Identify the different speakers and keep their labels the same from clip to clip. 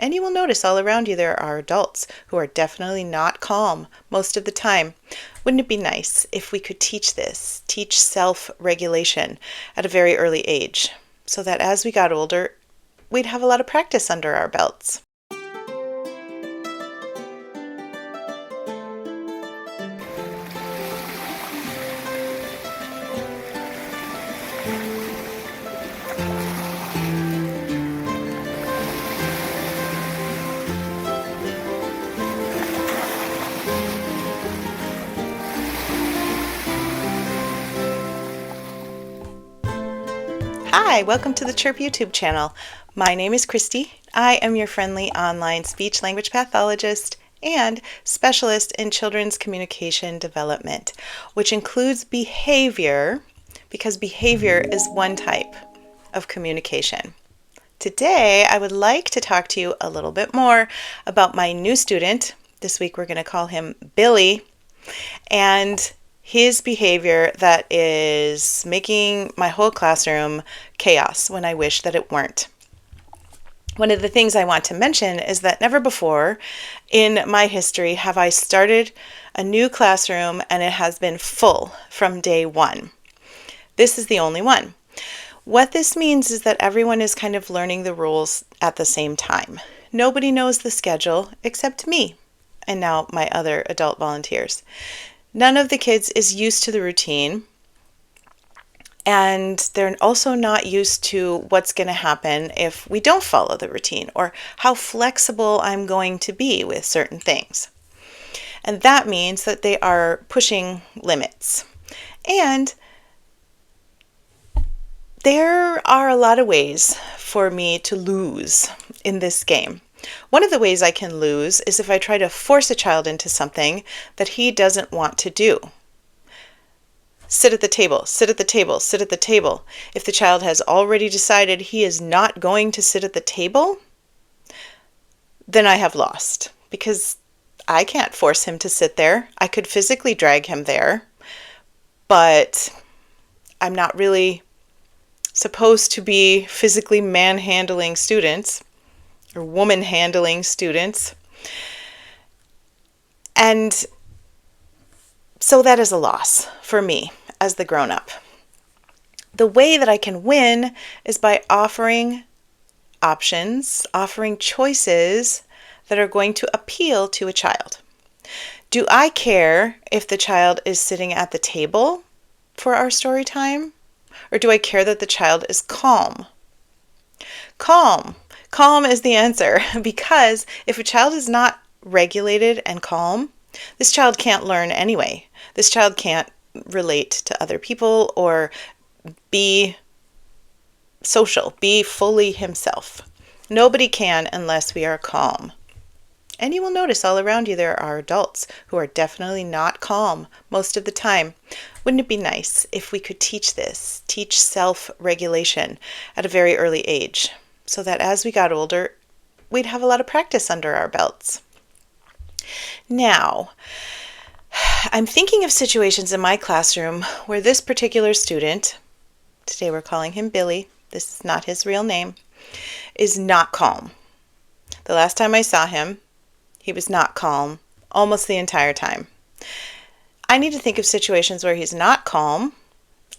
Speaker 1: And you will notice all around you there are adults who are definitely not calm most of the time. Wouldn't it be nice if we could teach self-regulation at a very early age, so that as we got older, we'd have a lot of practice under our belts? Hi, welcome to the Chirp YouTube channel. My name is Christy. I am your friendly online speech-language pathologist and specialist in children's communication development, which includes behavior, because behavior is one type of communication. Today, I would like to talk to you a little bit more about my new student. This week, we're going to call him Billy, and his behavior that is making my whole classroom chaos when I wish that it weren't. One of the things I want to mention is that never before in my history have I started a new classroom and it has been full from day one. This is the only one. What this means is that everyone is kind of learning the rules at the same time. Nobody knows the schedule except me and now my other adult volunteers. None of the kids is used to the routine, and they're also not used to what's going to happen if we don't follow the routine, or how flexible I'm going to be with certain things. And that means that they are pushing limits. And there are a lot of ways for me to lose in this game. One of the ways I can lose is if I try to force a child into something that he doesn't want to do. Sit at the table, sit at the table, sit at the table. If the child has already decided he is not going to sit at the table, then I have lost, because I can't force him to sit there. I could physically drag him there, but I'm not really supposed to be physically manhandling students or woman-handling students. And so that is a loss for me as the grown-up. The way that I can win is by offering options, offering choices that are going to appeal to a child. Do I care if the child is sitting at the table for our story time? Or do I care that the child is calm? Calm. Calm is the answer, because if a child is not regulated and calm, this child can't learn anyway. This child can't relate to other people or be social, be fully himself. Nobody can unless we are calm. And you will notice all around you there are adults who are definitely not calm most of the time. Wouldn't it be nice if we could teach self-regulation at a very early age, so that as we got older, we'd have a lot of practice under our belts? Now, I'm thinking of situations in my classroom where this particular student, today we're calling him Billy, this is not his real name, is not calm. The last time I saw him, he was not calm almost the entire time. I need to think of situations where he's not calm,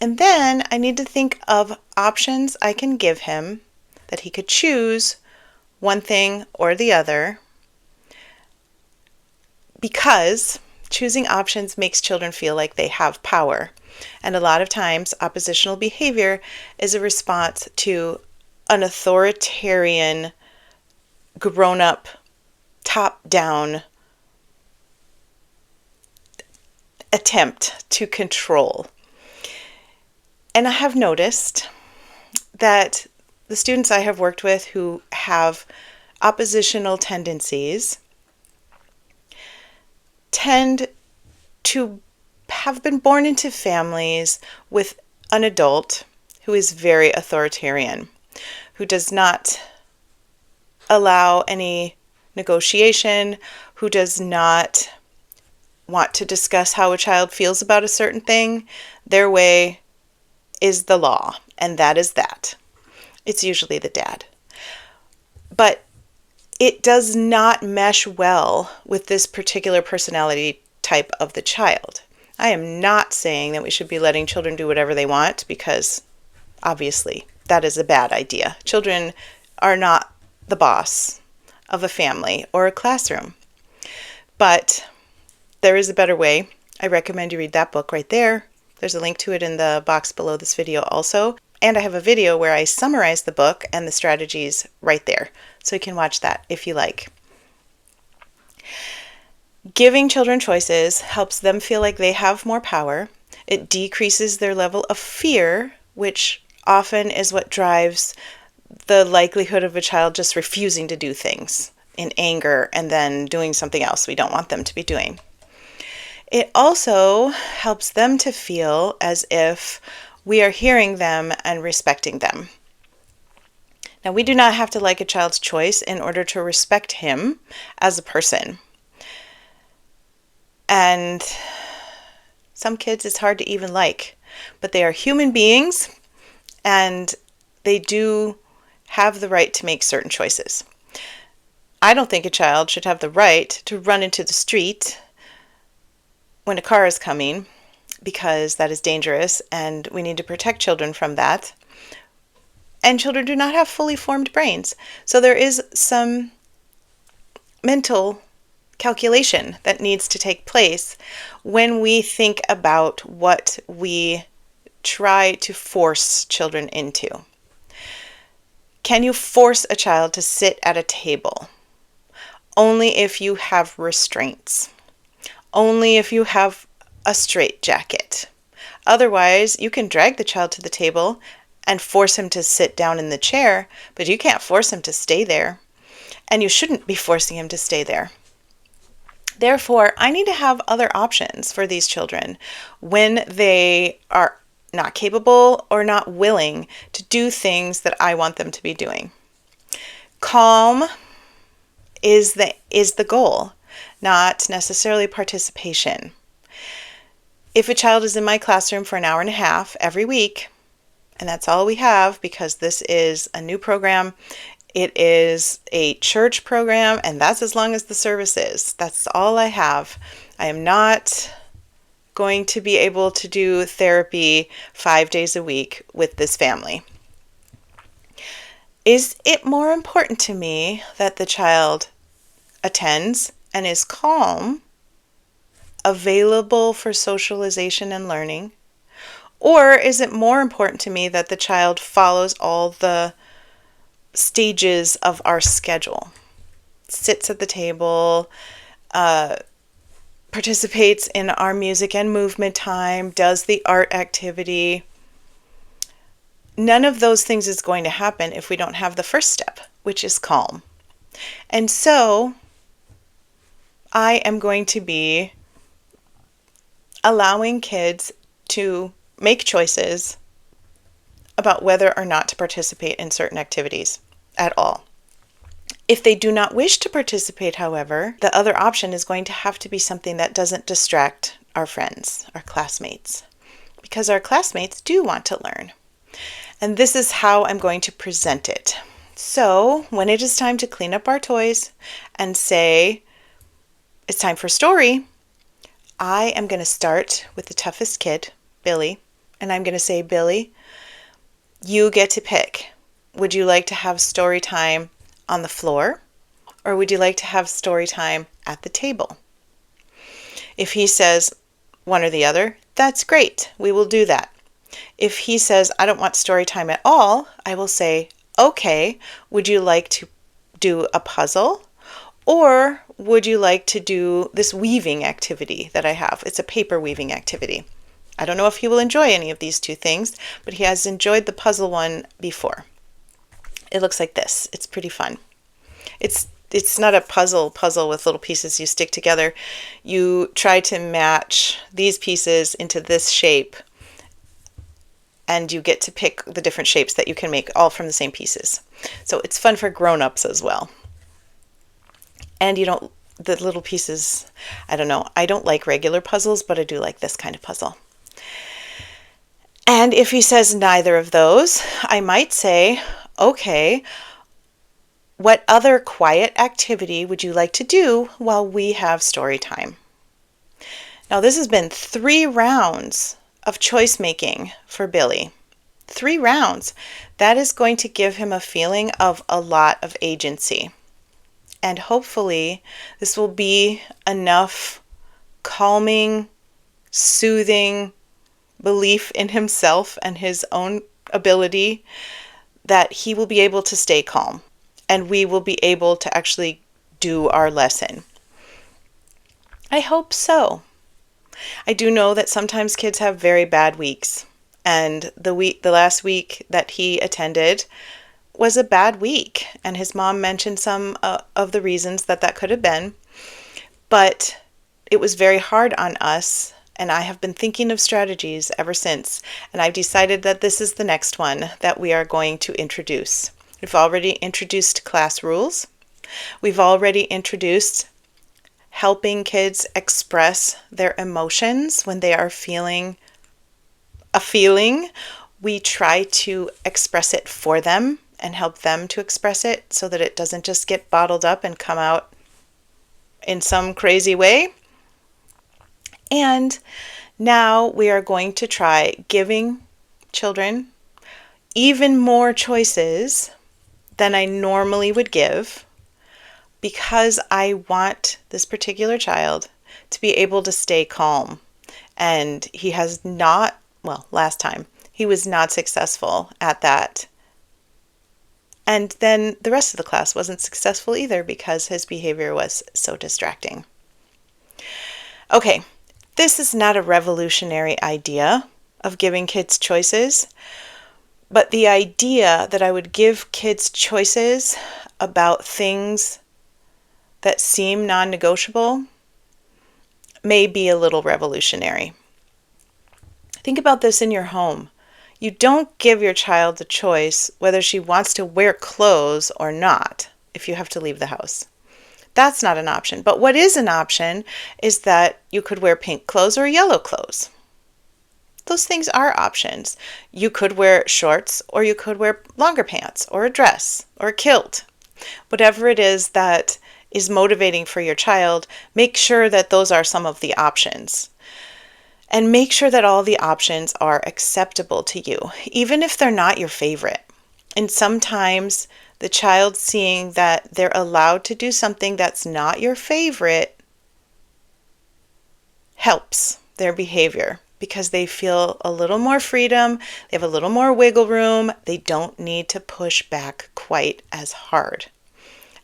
Speaker 1: and then I need to think of options I can give him that he could choose one thing or the other, because choosing options makes children feel like they have power. And a lot of times, oppositional behavior is a response to an authoritarian, grown-up, top-down attempt to control. And I have noticed that the students I have worked with who have oppositional tendencies tend to have been born into families with an adult who is very authoritarian, who does not allow any negotiation, who does not want to discuss how a child feels about a certain thing. Their way is the law, and that is that. It's usually the dad. But it does not mesh well with this particular personality type of the child. I am not saying that we should be letting children do whatever they want, because obviously that is a bad idea. Children are not the boss of a family or a classroom. But there is a better way. I recommend you read that book right there. There's a link to it in the box below this video also. And I have a video where I summarize the book and the strategies right there. So you can watch that if you like. Giving children choices helps them feel like they have more power. It decreases their level of fear, which often is what drives the likelihood of a child just refusing to do things in anger and then doing something else we don't want them to be doing. It also helps them to feel as if we are hearing them and respecting them. Now, we do not have to like a child's choice in order to respect him as a person. And some kids it's hard to even like, but they are human beings and they do have the right to make certain choices. I don't think a child should have the right to run into the street when a car is coming, because that is dangerous and we need to protect children from that. And children do not have fully formed brains. So there is some mental calculation that needs to take place when we think about what we try to force children into. Can you force a child to sit at a table? Only if you have restraints. Only if you have a straitjacket. Otherwise, you can drag the child to the table and force him to sit down in the chair, but you can't force him to stay there. And you shouldn't be forcing him to stay there. Therefore, I need to have other options for these children when they are not capable or not willing to do things that I want them to be doing. Calm is the goal, not necessarily participation. If a child is in my classroom for an hour and a half every week, and that's all we have because this is a new program, it is a church program, and that's as long as the service is. That's all I have. I am not going to be able to do therapy 5 days a week with this family. Is it more important to me that the child attends and is calm, available for socialization and learning? Or is it more important to me that the child follows all the stages of our schedule, sits at the table, participates in our music and movement time, does the art activity? None of those things is going to happen if we don't have the first step, which is calm. And so I am going to be allowing kids to make choices about whether or not to participate in certain activities at all. If they do not wish to participate, however, the other option is going to have to be something that doesn't distract our friends, our classmates, because our classmates do want to learn. And this is how I'm going to present it. So when it is time to clean up our toys and say, it's time for story, I am going to start with the toughest kid, Billy, and I'm going to say, Billy, you get to pick. Would you like to have story time on the floor, or would you like to have story time at the table? If he says one or the other, that's great. We will do that. If he says, I don't want story time at all, I will say, okay, would you like to do a puzzle? Or would you like to do this weaving activity that I have? It's a paper weaving activity. I don't know if he will enjoy any of these two things, but he has enjoyed the puzzle one before. It looks like this. It's pretty fun. It's not a puzzle with little pieces you stick together. You try to match these pieces into this shape, and you get to pick the different shapes that you can make all from the same pieces. So it's fun for grown-ups as well. And the little pieces, I don't know, I don't like regular puzzles, but I do like this kind of puzzle. And if he says neither of those, I might say, okay, What other quiet activity would you like to do while we have story time? Now, this has been 3 rounds of choice making for Billy. 3 rounds. That is going to give him a feeling of a lot of agency. And hopefully, this will be enough calming, soothing belief in himself and his own ability that he will be able to stay calm and we will be able to actually do our lesson. I hope so. I do know that sometimes kids have very bad weeks, and the last week that he attended was a bad week, and his mom mentioned some of the reasons that could have been, but it was very hard on us, and I have been thinking of strategies ever since, and I've decided that this is the next one that we are going to introduce. We've already introduced class rules. We've already introduced helping kids express their emotions when they are feeling a feeling. We try to express it for them and help them to express it so that it doesn't just get bottled up and come out in some crazy way. And now we are going to try giving children even more choices than I normally would give, because I want this particular child to be able to stay calm. And he has not, well, last time, he was not successful at that. And then the rest of the class wasn't successful either because his behavior was so distracting. Okay, this is not a revolutionary idea of giving kids choices, but the idea that I would give kids choices about things that seem non-negotiable may be a little revolutionary. Think about this in your home. You don't give your child the choice whether she wants to wear clothes or not if you have to leave the house. That's not an option. But what is an option is that you could wear pink clothes or yellow clothes. Those things are options. You could wear shorts, or you could wear longer pants or a dress or a kilt. Whatever it is that is motivating for your child, make sure that those are some of the options. And make sure that all the options are acceptable to you, even if they're not your favorite. And sometimes the child seeing that they're allowed to do something that's not your favorite helps their behavior, because they feel a little more freedom, they have a little more wiggle room, they don't need to push back quite as hard.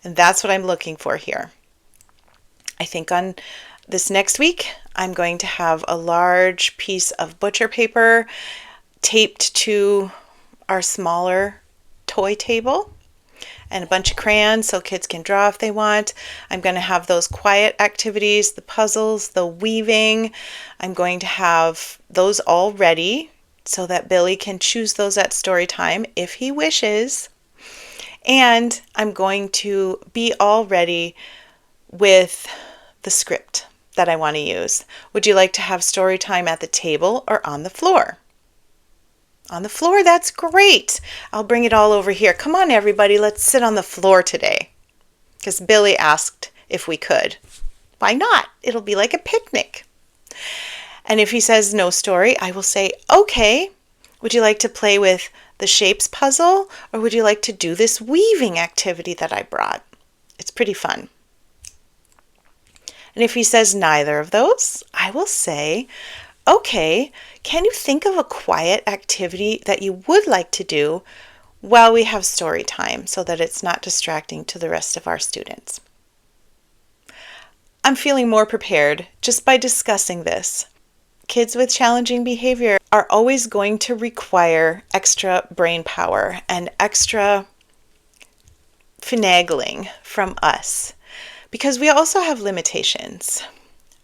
Speaker 1: And that's what I'm looking for here. I think on this next week, I'm going to have a large piece of butcher paper taped to our smaller toy table and a bunch of crayons so kids can draw if they want. I'm going to have those quiet activities, the puzzles, the weaving. I'm going to have those all ready so that Billy can choose those at story time if he wishes. And I'm going to be all ready with the script that I want to use. Would you like to have story time at the table or on the floor? On the floor, that's great. I'll bring it all over here. Come on, everybody, let's sit on the floor today. Because Billy asked if we could. Why not? It'll be like a picnic. And if he says no story, I will say, okay, would you like to play with the shapes puzzle, or would you like to do this weaving activity that I brought? It's pretty fun. And if he says neither of those, I will say, okay, can you think of a quiet activity that you would like to do while we have story time so that it's not distracting to the rest of our students? I'm feeling more prepared just by discussing this. Kids with challenging behavior are always going to require extra brain power and extra finagling from us because we also have limitations.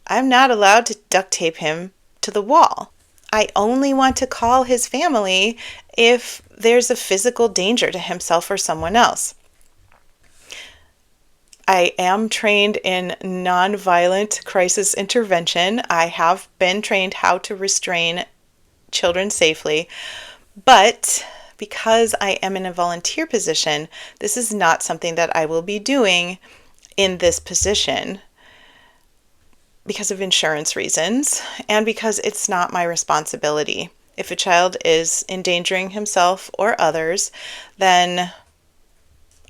Speaker 1: I'm not allowed to duct tape him to the wall. I only want to call his family if there's a physical danger to himself or someone else. I am trained in nonviolent crisis intervention. I have been trained how to restrain children safely, but because I am in a volunteer position, this is not something that I will be doing in this position because of insurance reasons and because it's not my responsibility. If a child is endangering himself or others, then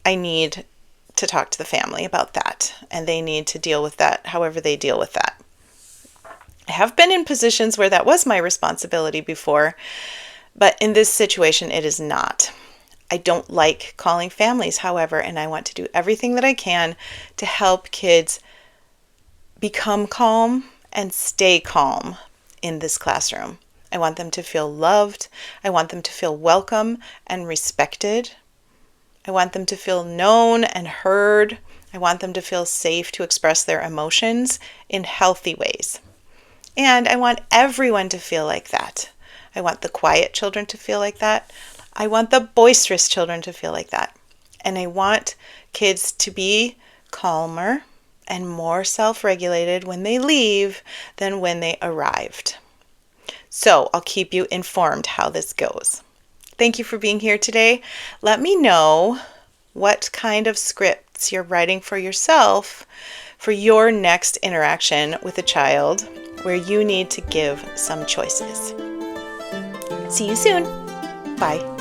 Speaker 1: I need to talk to the family about that, and they need to deal with that however they deal with that. I have been in positions where that was my responsibility before, but in this situation it is not. I don't like calling families, however, and I want to do everything that I can to help kids become calm and stay calm in this classroom. I want them to feel loved. I want them to feel welcome and respected. I want them to feel known and heard. I want them to feel safe to express their emotions in healthy ways. And I want everyone to feel like that. I want the quiet children to feel like that. I want the boisterous children to feel like that. And I want kids to be calmer and more self-regulated when they leave than when they arrived. So I'll keep you informed how this goes. Thank you for being here today. Let me know what kind of scripts you're writing for yourself for your next interaction with a child where you need to give some choices. See you soon. Bye.